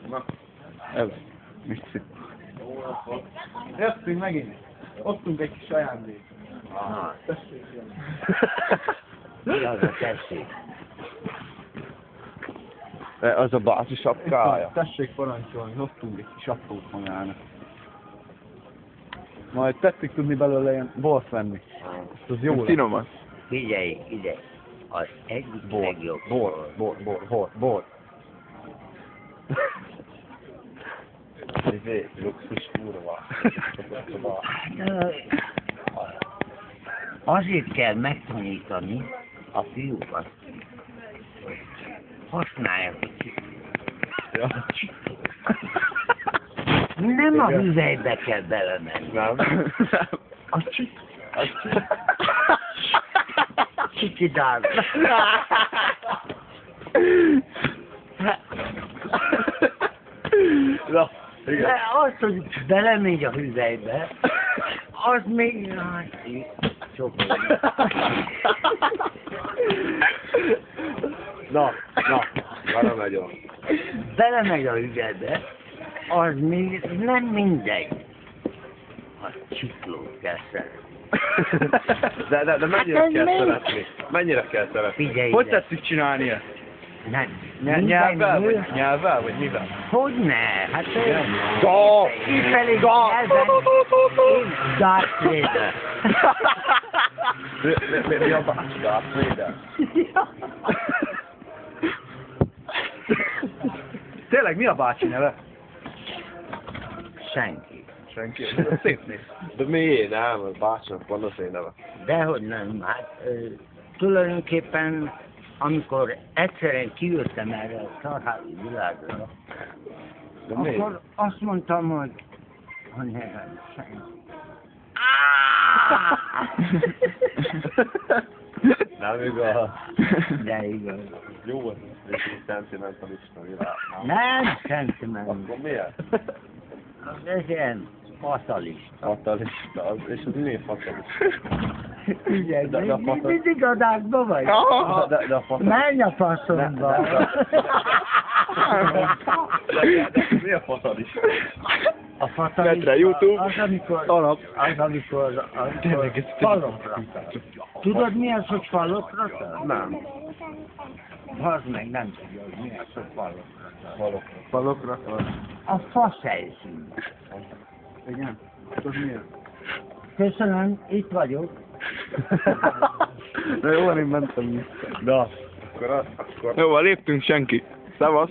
Na. Ez. Mixi. Jöttünk megint. Hoztunk egy kis ajándékot. Na, Tessék, jön. mi az a tessék? Az a bácsi sapkája. Tessék parancsolni, hoztunk egy kis aprót magának. Majd tetszik tudni belőle ilyen bort venni. Ez az jó lesz. Finoman. Figyelj ide, az egyik legjobb Bor. Luxus kurva. Azért kell megtanítani a fiúkat, hogy használják a csiklót. Nem a hüvelybe kell belemenni. Nem. A csikidál. Na, igen. De az, hogy belemegy a hüvelybe, az még sok. Na, arra megyünk. Belemegy a hüvelybe, az még nem mindegy. A csiklót kell szeretni. De mennyire Hát ez kell még- szeretni? Mennyire kell szeretni? Figyelj Hogy ide. tetszik csinálni ezt? Nem. Nyelvvel Minden vagy nyelvvel, vagy mivel? Hogyne? Hát Da! kifelé nyelven én Darth Vader. Mi a bácsi Darth Vader? Tényleg mi a bácsi neve? Senki. Senki. Szép néz. De miért nem? A bácsinak van az én neve. Dehogy nem. Hát tulajdonképpen amikor egyszerűen kijöttem erre a szarházi világra, De miért? akkor azt mondtam, hogy a nevem senki. Nem igaz. De igaz. Jó, ez egy szentimentalista világ. Nem sentimentum. Akkor miért? Ez ilyen fatalista. Fatalista. És az miért fatalista? Ugye, De a fatal- mindig adásban vagy? De a fatalista. Menj a faszomba! De mi a fatalista? A fatalista Netre, YouTube. az, amikor falokra. Tudod mi az, hogy falokra? Nem. Az meg nem tudja, hogy mi az, hogy falokra. Falokra. A fasz helyszín. Igen. Tudod miért? Köszönöm, itt vagyok. Na jó, én mentem. Na, akkor Jó, léptünk senki. Szevasz.